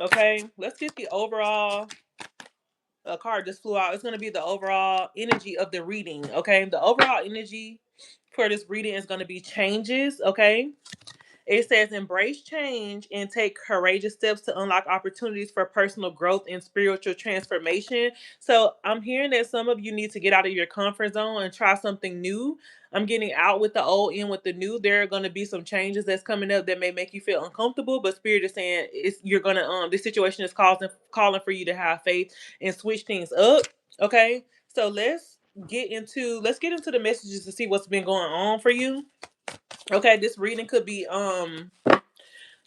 Okay, let's get the overall. A card just flew out. It's going to be the overall energy of the reading. Okay, the overall energy for this reading is going to be changes. Okay, it says embrace change and take courageous steps to unlock opportunities for personal growth and spiritual transformation. So I'm hearing that some of you need to get out of your comfort zone and try something new. I'm getting out with the old, in with the new. There are going to be some changes that's coming up that may make you feel uncomfortable, but Spirit is saying it's you're gonna this situation is calling for you to have faith and switch things up. Okay, so let's get into the messages to see what's been going on for you. Okay, this reading could be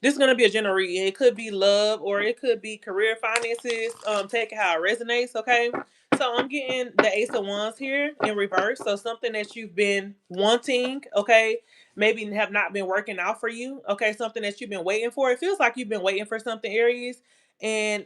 this is gonna be a general reading. It could be love or it could be career, finances. Take it how it resonates. Okay, so I'm getting the Ace of Wands here in reverse. So something that you've been wanting. Okay, maybe have not been working out for you. Okay, something that you've been waiting for. It feels like you've been waiting for something, Aries, and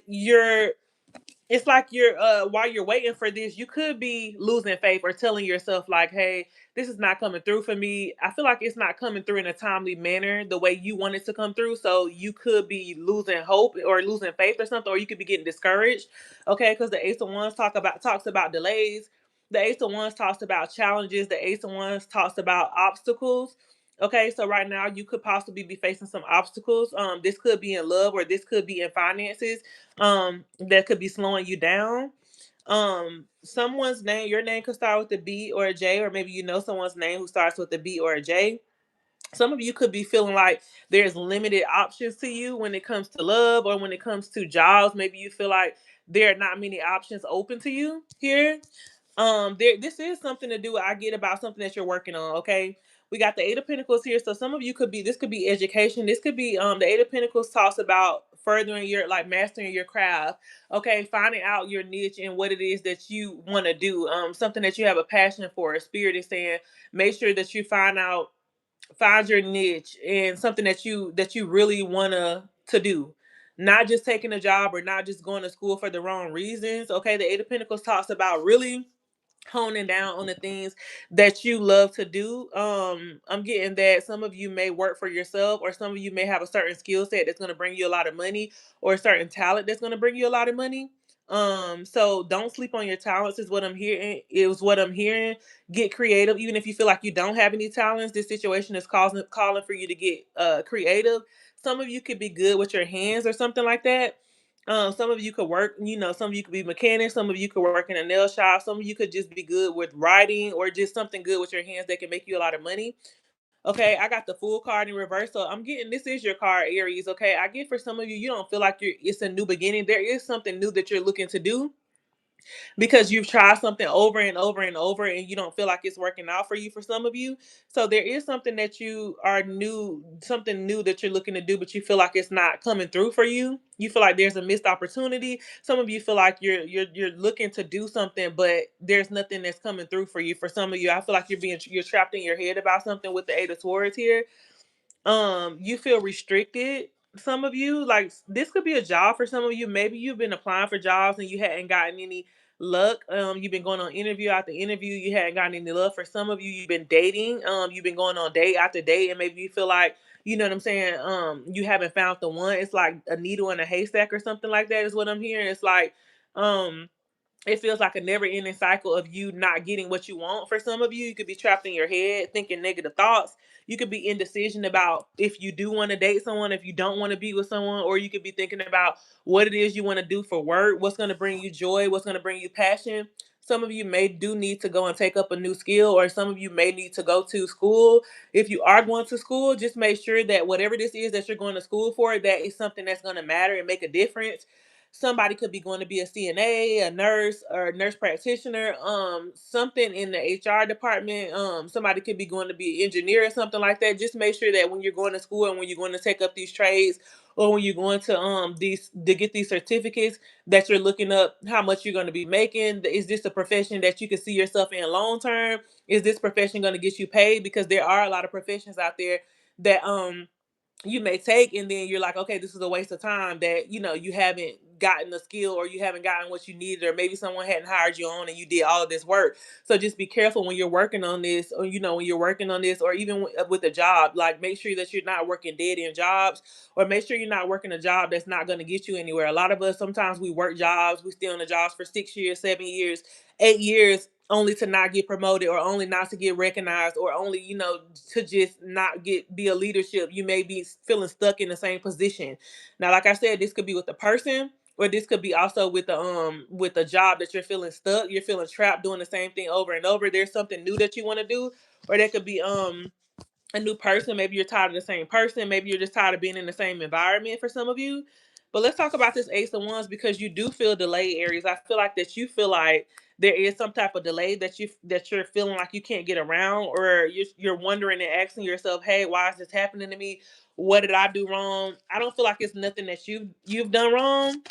it's like you're while you're waiting for this, you could be losing faith or telling yourself like, hey, this is not coming through for me. I feel like it's not coming through in a timely manner the way you want it to come through. So you could be losing hope or losing faith or something, or you could be getting discouraged. Okay, because the Ace of Wands talks about delays. The Ace of Wands talks about challenges. The Ace of Wands talks about obstacles. Okay, so right now you could possibly be facing some obstacles. This could be in love or this could be in finances that could be slowing you down. Someone's name, your name could start with a B or a J, or maybe you know someone's name who starts with a B or a J. Some of you could be feeling like there's limited options to you when it comes to love or when it comes to jobs. Maybe you feel like there are not many options open to you here. This is something to do, I get, about something that you're working on. Okay, we got the Eight of Pentacles here, so some of you could be, this could be education, this could be the Eight of Pentacles talks about furthering your, like, mastering your craft. Okay, finding out your niche and what it is that you want to do, something that you have a passion for. Spirit is saying make sure that you find your niche and something that you really want to do, not just taking a job or not just going to school for the wrong reasons. Okay, the Eight of Pentacles talks about really honing down on the things that you love to do. I'm getting that some of you may work for yourself, or some of you may have a certain skill set that's going to bring you a lot of money, or a certain talent that's going to bring you a lot of money. So don't sleep on your talents is what I'm hearing. It was what I'm hearing. Get creative, even if you feel like you don't have any talents. This situation is calling for you to get creative. Some of you could be good with your hands or something like that. Some of you could work, some of you could be mechanics, some of you could work in a nail shop, some of you could just be good with writing or just something good with your hands that can make you a lot of money. Okay, I got the Fool card in reverse. So I'm getting, this is your card, Aries. Okay, I get for some of you, you don't feel like it's a new beginning. There is something new that you're looking to do because you've tried something over and over and over and you don't feel like it's working out for you, for some of you. So there is something that you are new, something new that you're looking to do, but you feel like it's not coming through for you. You feel like there's a missed opportunity. Some of you feel like you're looking to do something, but there's nothing that's coming through for you. For some of you, I feel like you're trapped in your head about something with the Eight of Swords here. You feel restricted. Some of you, like, this could be a job for some of you. Maybe you've been applying for jobs and you hadn't gotten any luck. You've been going on interview after interview, you hadn't gotten any love. For some of you, you've been dating, you've been going on date after date, and maybe you feel like, you know what I'm saying, you haven't found the one. It's like a needle in a haystack or something like that is what I'm hearing. It's like um it feels like a never ending cycle of you not getting what you want. For some of you, you could be trapped in your head thinking negative thoughts. You could be indecision about if you do want to date someone, if you don't want to be with someone, or you could be thinking about what it is you want to do for work, what's going to bring you joy, what's going to bring you passion. Some of you may do need to go and take up a new skill, or some of you may need to go to school. If you are going to school, just make sure that whatever this is that you're going to school for, that is something that's going to matter and make a difference. Somebody could be going to be a CNA, a nurse, or a nurse practitioner, something in the HR department. Somebody could be going to be an engineer or something like that. Just make sure that when you're going to school and when you're going to take up these trades, or when you're going to these to get these certificates, that you're looking up how much you're going to be making. Is this a profession that you can see yourself in long term? Is this profession going to get you paid? Because there are a lot of professions out there that you may take and then you're like, okay, this is a waste of time, that you haven't gotten the skill, or you haven't gotten what you needed, or maybe someone hadn't hired you on and you did all of this work. So just be careful when you're working on this, or when you're working on this, or even with a job. Like, make sure that you're not working dead end jobs, or make sure you're not working a job that's not going to get you anywhere. A lot of us, sometimes we work jobs, we stay on the jobs for 6 years, 7 years, 8 years, only to not get promoted, or only not to get recognized, or only, to just not be a leadership. You may be feeling stuck in the same position. Now, like I said, this could be with the person, or this could be also with the job that you're feeling stuck, you're feeling trapped doing the same thing over and over. There's something new that you want to do, or there could be a new person. Maybe you're tired of the same person. Maybe you're just tired of being in the same environment for some of you. But let's talk about this Ace of Wands, because you do feel delayed, Aries. I feel like that you feel like there is some type of delay that you're feeling like you can't get around, or you're wondering and asking yourself, hey, why is this happening to me? What did I do wrong? I don't feel like it's nothing that you've done wrong.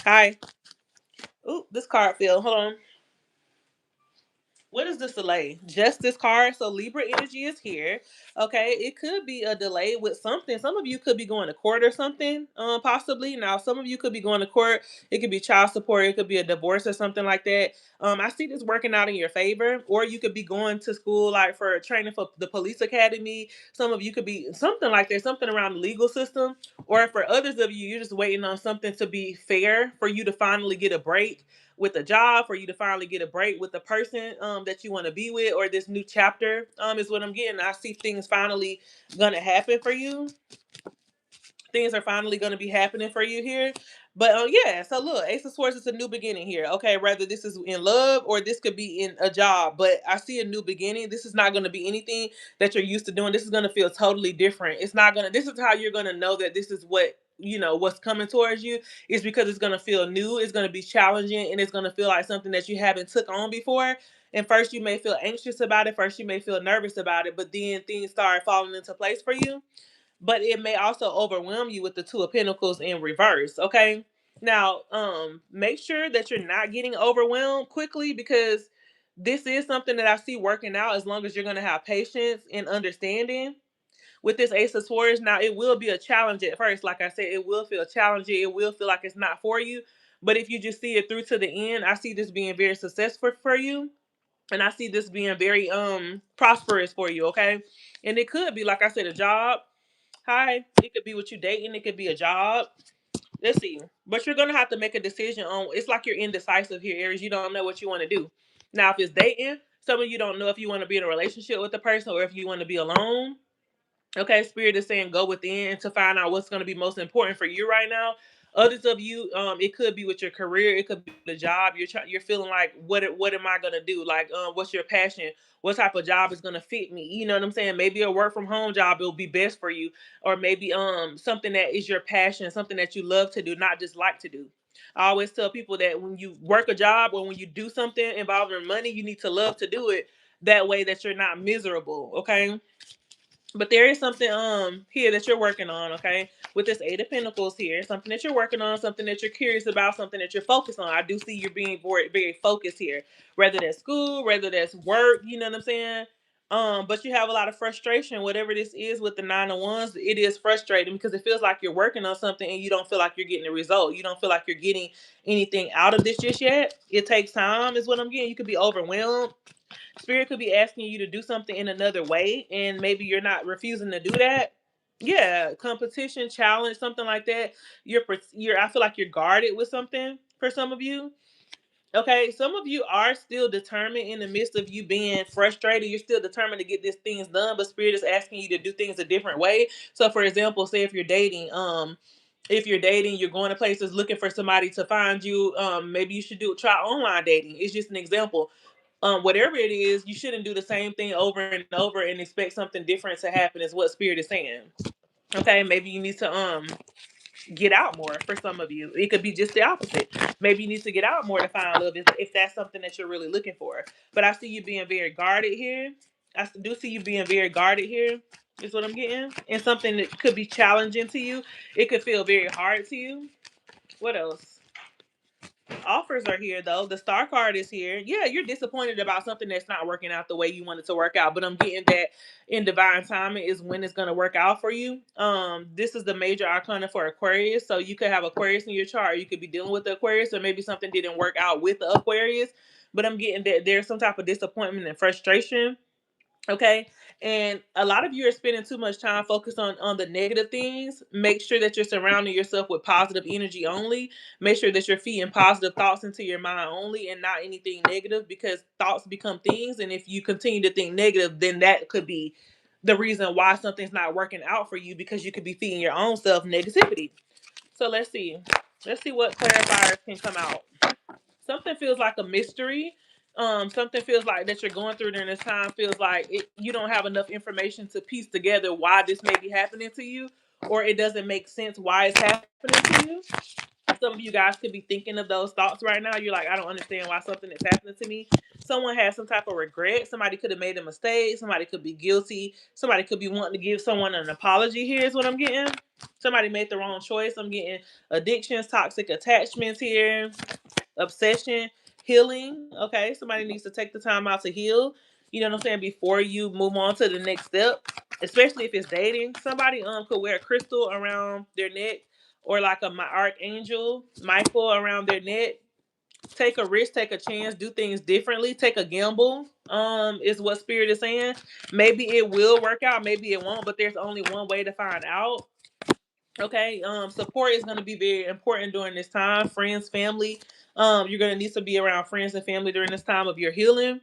Hi. Ooh, this card fell. Hold on. What is this delay? Just this card. So Libra energy is here. Okay, it could be a delay with something. Some of you could be going to court or something, possibly. Now, some of you could be going to court. It could be child support. It could be a divorce or something like that. I see this working out in your favor. Or you could be going to school, like for training for the police academy. Some of you could be something like that, something around the legal system. Or for others of you, you're just waiting on something to be fair for you to finally get a break with a job, for you to finally get a break with the person that you want to be with, or this new chapter is what I'm getting. I see things finally gonna happen for you. Things are finally going to be happening for you here. But yeah, so look, Ace of Swords is a new beginning here. Okay, whether this is in love or this could be in a job, but I see a new beginning. This is not going to be anything that you're used to doing. This is going to feel totally different. It's not going to, this is how you're going to know that this is what's coming towards you, is because it's going to feel new, it's going to be challenging, and it's going to feel like something that you haven't took on before. And first you may feel anxious about it, first you may feel nervous about it, but then things start falling into place for you. But it may also overwhelm you with the Two of Pentacles in reverse. Okay, now make sure that you're not getting overwhelmed quickly, because this is something that I see working out, as long as you're going to have patience and understanding with this Ace of Swords. Now, it will be a challenge at first. Like I said, it will feel challenging, it will feel like it's not for you, but if you just see it through to the end, I see this being very successful for you. And I see this being very prosperous for you. Okay, and it could be, like I said, a job. Hi, it could be what you dating, it could be a job. Let's see. But you're gonna have to make a decision on, it's like you're indecisive here, Aries. You don't know what you want to do. Now, if it's dating, some of you don't know if you want to be in a relationship with the person or if you want to be alone. Okay, Spirit is saying go within to find out what's going to be most important for you right now. Others of you, it could be with your career, it could be the job. You're feeling like, what am I gonna do? Like, what's your passion? What type of job is gonna fit me? You know what I'm saying? Maybe a work from home job will be best for you, or maybe something that is your passion, something that you love to do, not just like to do. I always tell people that when you work a job or when you do something involving money, you need to love to do it. That way that you're not miserable. Okay, but there is something here that you're working on, okay? With this Eight of Pentacles here, something that you're working on, something that you're curious about, something that you're focused on. I do see you being very, very focused here, whether that's school, whether that's work. You know what I'm saying? But you have a lot of frustration, whatever this is with the Nine of Wands. It is frustrating because it feels like you're working on something and you don't feel like you're getting a result. You don't feel like you're getting anything out of this just yet. It takes time, is what I'm getting. You could be overwhelmed. Spirit could be asking you to do something in another way, and maybe you're not refusing to do that. Yeah, competition, challenge, something like that. You're. I feel like you're guarded with something for some of you. Okay, some of you are still determined in the midst of you being frustrated. You're still determined to get these things done, but Spirit is asking you to do things a different way. So, for example, say if you're dating, you're going to places looking for somebody to find you. Maybe you should try online dating. It's just an example. Whatever it is, you shouldn't do the same thing over and over and expect something different to happen, is what Spirit is saying. Okay, maybe you need to get out more. For some of you, it could be just the opposite. Maybe you need to get out more to find love, if that's something that you're really looking for. But I see you being very guarded here. I do see you being very guarded here, is what I'm getting. And something that could be challenging to you. It could feel very hard to you. What else? Offers are here though. The star card is here. Yeah, you're disappointed about something that's not working out the way you want it to work out, but I'm getting that in divine timing is when it's going to work out for you. This is the major arcana for Aquarius, so you could have Aquarius in your chart. Or you could be dealing with the Aquarius, or maybe something didn't work out with the Aquarius. But I'm getting that there's some type of disappointment and frustration. Okay. And a lot of you are spending too much time focused on the negative things. Make sure that you're surrounding yourself with positive energy only. Make sure that you're feeding positive thoughts into your mind only and not anything negative, because thoughts become things. And if you continue to think negative, then that could be the reason why something's not working out for you, because you could be feeding your own self negativity. So let's see. Let's see what clarifiers can come out. Something feels like a mystery. Something feels like that you're going through during this time feels like you don't have enough information to piece together why this may be happening to you, or it doesn't make sense why it's happening to you. Some of you guys could be thinking of those thoughts right now. You're like, I don't understand why something is happening to me. Someone has some type of regret. Somebody could have made a mistake. Somebody could be guilty. Somebody could be wanting to give someone an apology. Here's what I'm getting. Somebody made the wrong choice. I'm getting addictions, toxic attachments here, obsession, healing. Okay, somebody needs to take the time out to heal. You know what I'm saying? Before you move on to the next step, especially if it's dating. Somebody could wear a crystal around their neck, or like a my archangel Michael around their neck. Take a risk, take a chance, do things differently, take a gamble. Is what spirit is saying. Maybe it will work out, maybe it won't, but there's only one way to find out. Okay. Support is going to be very important during this time. Friends, family. You're going to need to be around friends and family during this time of your healing.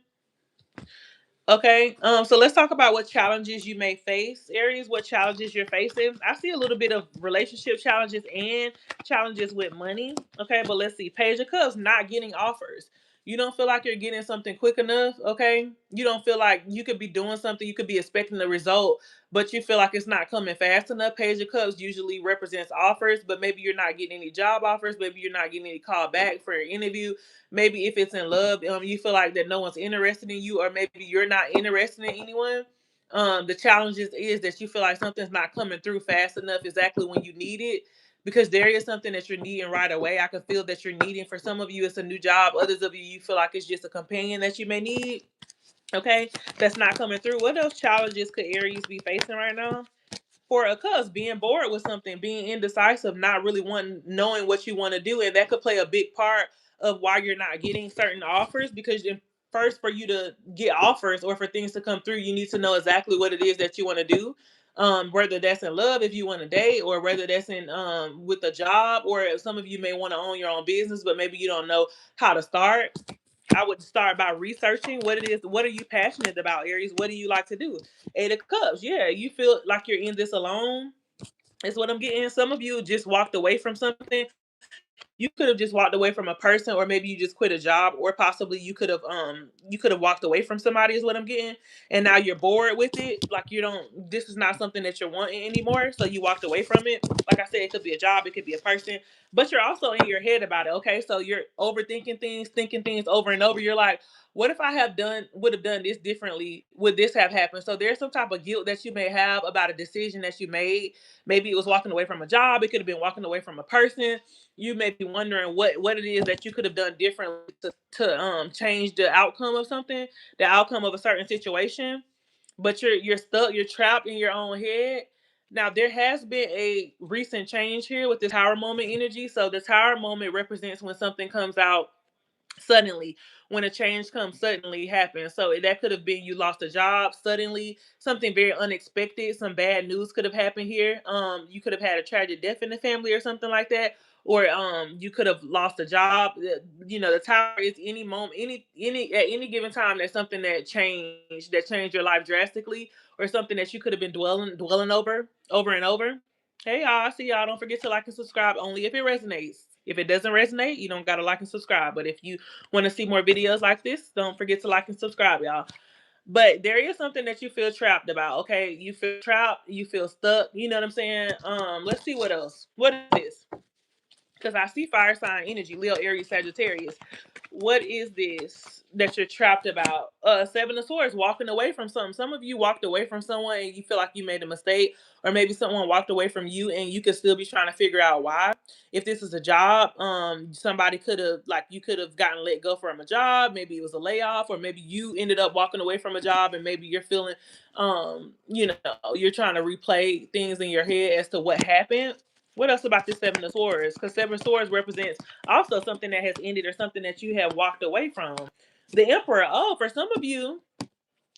Okay. So let's talk about what challenges you may face, Aries. What challenges you're facing. I see a little bit of relationship challenges and challenges with money. Okay, but let's see. Page of Cups, not getting offers. You don't feel like you're getting something quick enough. Okay. You don't feel like you could be doing something, you could be expecting the result, but you feel like it's not coming fast enough. Page of Cups usually represents offers, but maybe you're not getting any job offers. Maybe you're not getting any call back for your interview. Maybe if it's in love, you feel like that no one's interested in you, or maybe you're not interested in anyone. The challenge is that you feel like something's not coming through fast enough exactly when you need it, because there is something that you're needing right away. I can feel that you're needing. For some of you, it's a new job. Others of you feel like it's just a companion that you may need. Okay, that's not coming through. What else challenges could Aries be facing right now? For a cuz being bored with something, being indecisive, not really wanting, knowing what you want to do, and that could play a big part of why you're not getting certain offers. Because first, for you to get offers or for things to come through, you need to know exactly what it is that you want to do. Whether that's in love, if you want to date, or whether that's in with a job, or some of you may want to own your own business, but maybe you don't know how to start. I would start by researching what it is. What are you passionate about, Aries? What do you like to do? Eight of Cups. Yeah, you feel like you're in this alone. Is what I'm getting. Some of you just walked away from something. You could have just walked away from a person, or maybe you just quit a job, or possibly you could have walked away from somebody, is what I'm getting. And now you're bored with it. Like you don't this is not something that you're wanting anymore. So you walked away from it. Like I said, it could be a job, it could be a person, but you're also in your head about it. Okay. So you're overthinking things, thinking things over and over. You're like, what if I would have done this differently? Would this have happened? So there's some type of guilt that you may have about a decision that you made. Maybe it was walking away from a job, it could have been walking away from a person. You may be wondering what it is that you could have done differently to change the outcome of something, the outcome of a certain situation. But you're stuck, you're trapped in your own head. Now there has been a recent change here with this Tower moment energy. So the Tower moment represents when something comes out suddenly, when a change comes suddenly happens. So that could have been you lost a job suddenly, something very unexpected, some bad news could have happened here. You could have had a tragic death in the family or something like that, or you could have lost a job. The Tower is any moment, any at any given time, there's something that changed your life drastically, or something that you could have been dwelling over and over. Hey y'all, I see y'all. Don't forget to like and subscribe only if it resonates. If it doesn't resonate, you don't gotta like and subscribe. But if you want to see more videos like this, don't forget to like and subscribe, y'all. But there is something that you feel trapped about. Okay, you feel trapped, you feel stuck. You know what I'm saying? Let's see what else. What is this? Because I see fire sign energy, Leo, Aries, Sagittarius. What is this that you're trapped about? Seven of Swords, walking away from something. Some of you walked away from someone and you feel like you made a mistake, or maybe someone walked away from you and you could still be trying to figure out why. If this is a job, somebody could have, like, you could have gotten let go from a job. Maybe it was a layoff, or maybe you ended up walking away from a job, and maybe you're feeling, you know, you're trying to replay things in your head as to what happened. What else about this Seven of Swords? Because Seven of Swords represents also something that has ended, or something that you have walked away from. The Emperor. Oh, for some of you,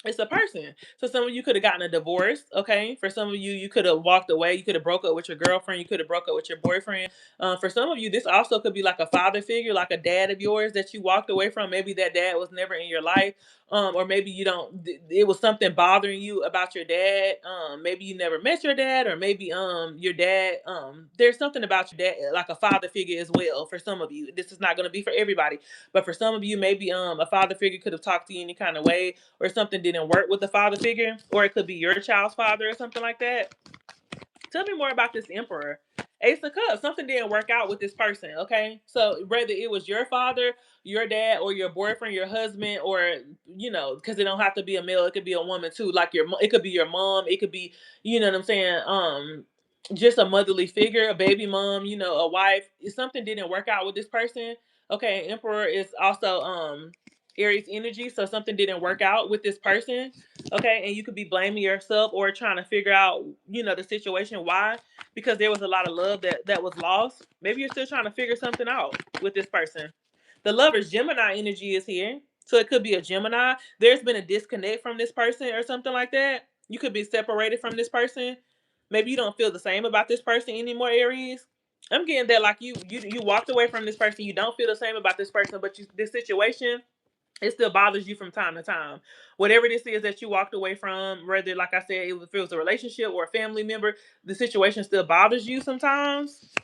it's a person. So some of you could have gotten a divorce, okay? For some of you, you could have walked away. You could have broke up with your girlfriend. You could have broke up with your boyfriend. For some of you, this also could be like a father figure, like a dad of yours that you walked away from. Maybe that dad was never in your life. Or maybe you don't, it was something bothering you about your dad. Maybe you never met your dad, or maybe your dad, there's something about your dad, like a father figure as well. For some of you, this is not going to be for everybody, but for some of you, maybe a father figure could have talked to you any kind of way, or something didn't work with the father figure, or it could be your child's father or something like that. Tell me more about this Emperor. Ace of Cups. Something didn't work out with this person. Okay, so whether it was your father, your dad, or your boyfriend, your husband, or because it don't have to be a male, it could be a woman too. Like it could be your mom. It could be, you know what I'm saying. Just a motherly figure, a baby mom, a wife. If something didn't work out with this person, okay. Emperor is also Aries energy, so something didn't work out with this person. Okay, and you could be blaming yourself or trying to figure out, the situation why, because there was a lot of love that was lost. Maybe you're still trying to figure something out with this person. The Lovers, Gemini energy is here, so it could be a Gemini. There's been a disconnect from this person or something like that. You could be separated from this person. Maybe you don't feel the same about this person anymore, Aries. I'm getting that, like you walked away from this person. You don't feel the same about this person, but this situation, it still bothers you from time to time. Whatever this is that you walked away from, whether, like I said, if it was a relationship or a family member, the situation still bothers you sometimes.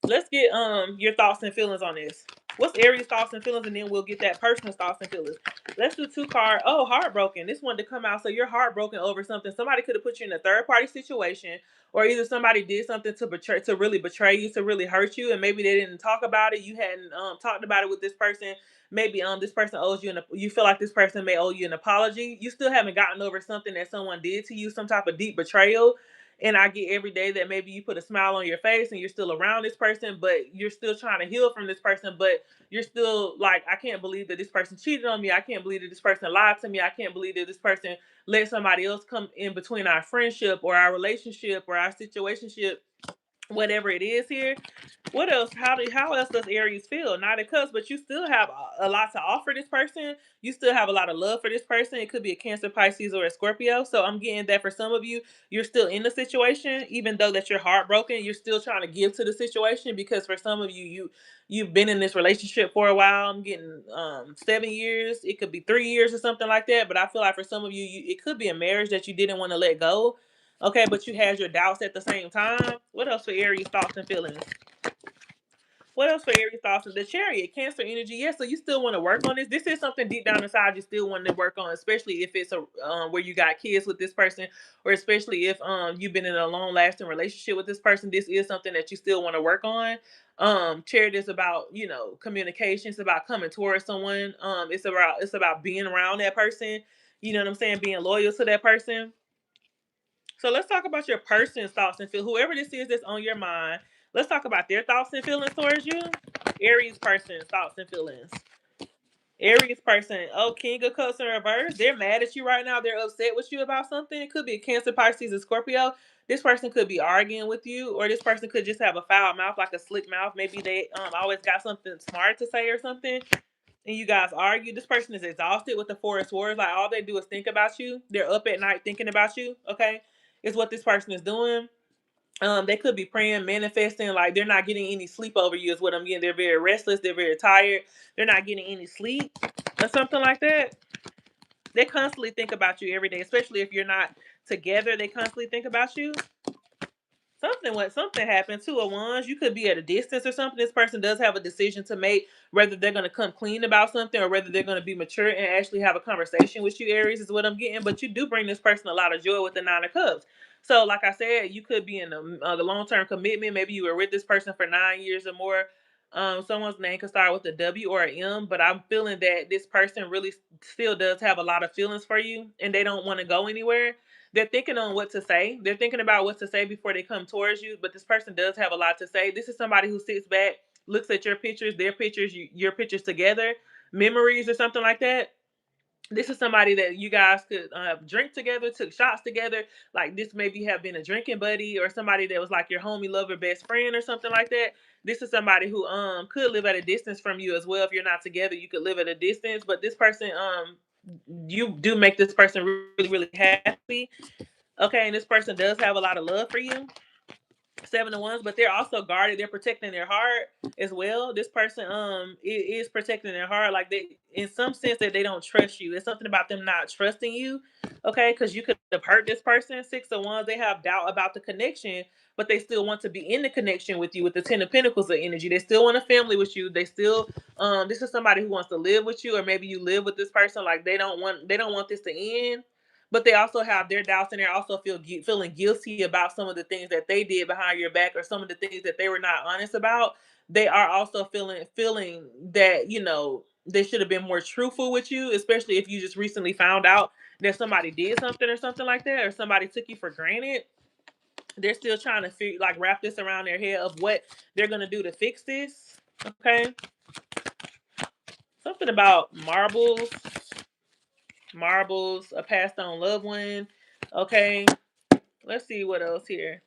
Let's get your thoughts and feelings on this. What's Aries' thoughts and feelings, and then we'll get that person's thoughts and feelings. Let's do two cards. Oh, heartbroken. This one to come out. So you're heartbroken over something. Somebody could have put you in a third party situation, or either somebody did something to really betray you, to really hurt you, and maybe they didn't talk about it. You hadn't talked about it with this person. Maybe this person owes you, you feel like this person may owe you an apology. You still haven't gotten over something that someone did to you, some type of deep betrayal. And I get every day that maybe you put a smile on your face and you're still around this person, but you're still trying to heal from this person. But you're still like, I can't believe that this person cheated on me. I can't believe that this person lied to me. I can't believe that this person let somebody else come in between our friendship or our relationship or our situationship, whatever it is here. What else? How else does Aries feel? Not a cuss, but you still have a lot to offer this person. You still have a lot of love for this person. It could be a Cancer, Pisces, or a Scorpio. So I'm getting that for some of you, you're still in the situation, even though that you're heartbroken. You're still trying to give to the situation, because for some of you, you've been in this relationship for a while. I'm getting 7 years. It could be 3 years or something like that. But I feel like for some of you, it could be a marriage that you didn't want to let go. Okay, but you had your doubts at the same time. What else for Aries thoughts and feelings? What else for Aries thoughts? The Chariot, Cancer energy. Yeah, so you still want to work on this. This is something deep down inside you still want to work on, especially if it's a where you got kids with this person, or especially if you've been in a long lasting relationship with this person. This is something that you still want to work on. Chariot is about communication. It's about coming towards someone. It's about being around that person. You know what I'm saying? Being loyal to that person. So let's talk about your person's thoughts and feel. Whoever this is that's on your mind, let's talk about their thoughts and feelings towards you. Aries person's thoughts and feelings. Aries person, oh, King of Cups in reverse. They're mad at you right now. They're upset with you about something. It could be a Cancer, Pisces, and Scorpio. This person could be arguing with you, or this person could just have a foul mouth, like a slick mouth. Maybe they always got something smart to say or something, and you guys argue. This person is exhausted with the Four of Swords. Like, all they do is think about you. They're up at night thinking about you. Okay, is what this person is doing. They could be praying, manifesting, like they're not getting any sleep over you is what I'm getting. They're very restless. They're very tired. They're not getting any sleep or something like that. They constantly think about you every day, especially if you're not together. They constantly think about you. Something happened. Two of Wands. You could be at a distance or something. This person does have a decision to make, whether they're going to come clean about something or whether they're going to be mature and actually have a conversation with you, Aries, is what I'm getting. But you do bring this person a lot of joy with the Nine of Cups. So like I said, you could be in a long-term commitment. Maybe you were with this person for 9 years or more. Someone's name could start with a W or an M, but I'm feeling that this person really still does have a lot of feelings for you, and they don't want to go anywhere. they're thinking on what to say. They're thinking about what to say before they come towards you. But this person does have a lot to say. This is somebody who sits back, looks at your pictures, their pictures, your pictures together, memories or something like that. This is somebody that you guys could drink together, took shots together. Like this maybe have been a drinking buddy or somebody that was like your homie, lover, best friend or something like that. This is somebody who could live at a distance from you as well. If you're not together, you could live at a distance. But this person you do make this person really, really happy. Okay, and this person does have a lot of love for you. Seven of Wands, but they're also guarded. They're protecting their heart as well. This person is protecting their heart, like they, in some sense, that they don't trust you. It's something about them not trusting you, okay? Because you could have hurt this person. Six of Wands, they have doubt about the connection, but they still want to be in the connection with you. With the Ten of Pentacles of energy, they still want a family with you. They still this is somebody who wants to live with you, or maybe you live with this person. Like they don't want this to end, but they also have their doubts, and they're also feeling guilty about some of the things that they did behind your back, or some of the things that they were not honest about. They are also feeling that they should have been more truthful with you, especially if you just recently found out that somebody did something or something like that, or somebody took you for granted. They're still trying to like wrap this around their head of what they're gonna do to fix this. Okay, something about marbles, a passed on loved one. Okay, let's see what else here.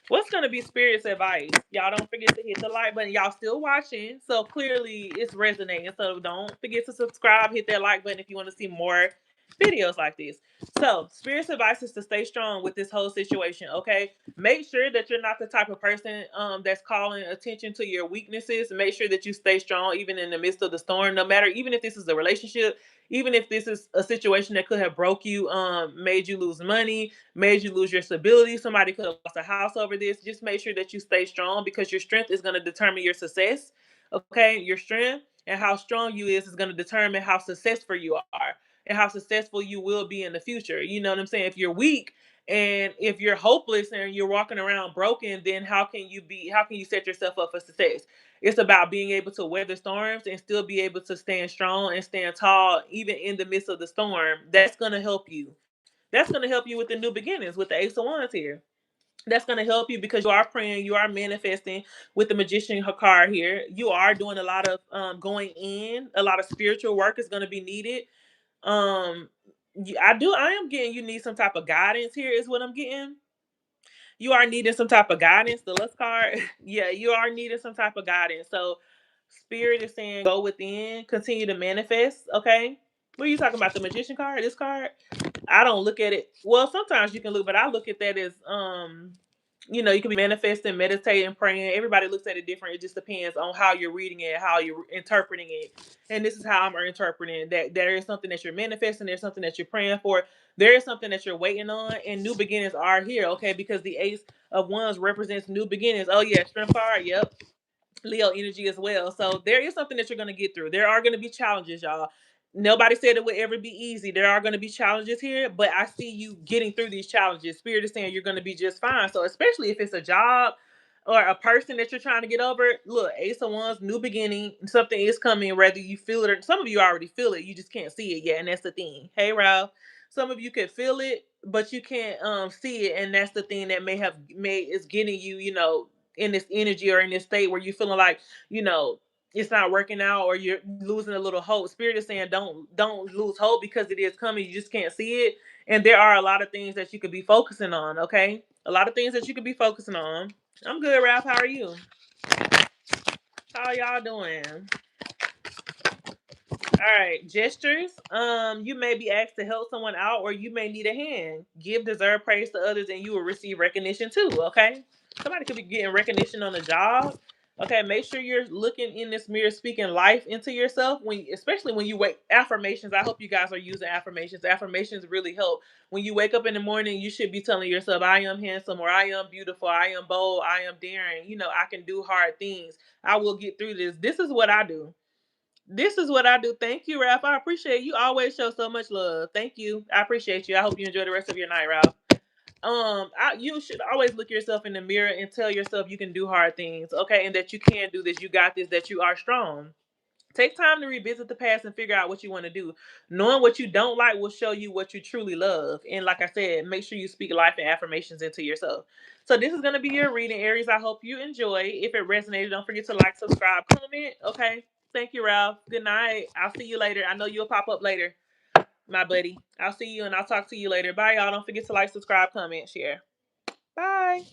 What's going to be Spirit's advice? Y'all don't forget to hit the like button. Y'all still watching, so clearly it's resonating. So don't forget to subscribe, hit that like button if you want to see more videos like this. So Spirit's advice is to stay strong with this whole situation, okay? Make sure that you're not the type of person that's calling attention to your weaknesses. Make sure that you stay strong even in the midst of the storm, no matter, even if this is a relationship, even if this is a situation that could have broke you, made you lose money, made you lose your stability. Somebody could have lost a house over this. Just make sure that you stay strong, because your strength is going to determine your success. Okay, your strength and how strong you is going to determine how successful you are and how successful you will be in the future. You know what I'm saying? If you're weak and if you're hopeless and you're walking around broken, then how can you set yourself up for success? It's about being able to weather storms and still be able to stand strong and stand tall even in the midst of the storm. That's going to help you. That's going to help you with the new beginnings with the Ace of Wands here. That's going to help you because you are praying, you are manifesting with the Magician card here. You are doing a lot of going in, a lot of spiritual work is going to be needed. Um, I am getting you need some type of guidance here, is what I'm getting. You are needing some type of guidance. The Lust card, yeah, you are needing some type of guidance. So, Spirit is saying go within, continue to manifest. Okay, what are you talking about? The Magician card, this card. I don't look at it. Well, sometimes you can look, but I look at that as you can be manifesting, meditating, praying. Everybody looks at it different. It just depends on how you're reading it, how you're interpreting it. And this is how I'm interpreting that there is something that you're manifesting, there's something that you're praying for, there is something that you're waiting on, and new beginnings are here, okay? Because the Ace of Wands represents new beginnings. Oh yeah, strength card, yep. Leo energy as well. So there is something that you're going to get through. There are going to be challenges, y'all. Nobody said it would ever be easy. There are going to be challenges here, but I see you getting through these challenges. Spirit is saying you're going to be just fine. So especially if it's a job or a person that you're trying to get over, look, Ace of Wands, new beginning, something is coming, whether you feel it or some of you already feel it, you just can't see it yet, and that's the thing. Hey, Ralph, some of you can feel it, but you can't see it, and that's the thing that may have made is getting you, in this energy or in this state where you're feeling like, it's not working out or you're losing a little hope. Spirit is saying don't lose hope because it is coming. You just can't see it. And there are a lot of things that you could be focusing on, okay? A lot of things that you could be focusing on. I'm good, Ralph. How are you? How y'all doing? All right, gestures. You may be asked to help someone out, or you may need a hand. Give deserved praise to others, and you will receive recognition too. Okay, somebody could be getting recognition on the job. Okay, make sure you're looking in this mirror, speaking life into yourself. Especially when you wake, affirmations. I hope you guys are using affirmations. Affirmations really help. When you wake up in the morning, you should be telling yourself, "I am handsome," or "I am beautiful," "I am bold," "I am daring." I can do hard things. I will get through this. This is what I do. This is what I do. Thank you, Ralph. I appreciate you. Always show so much love. Thank you. I appreciate you. I hope you enjoy the rest of your night, Ralph. You should always look yourself in the mirror and tell yourself you can do hard things, okay, and that you can do this. You got this. That you are strong. Take time to revisit the past and figure out what you want to do. Knowing what you don't like will show you what you truly love. And like I said, make sure you speak life and affirmations into yourself. So this is going to be your reading, Aries. I hope you enjoy. If it resonated, don't forget to like, subscribe, comment. Okay. Thank you, Ralph. Good night. I'll see you later. I know you'll pop up later, my buddy. I'll see you and I'll talk to you later. Bye, y'all. Don't forget to like, subscribe, comment, share. Bye.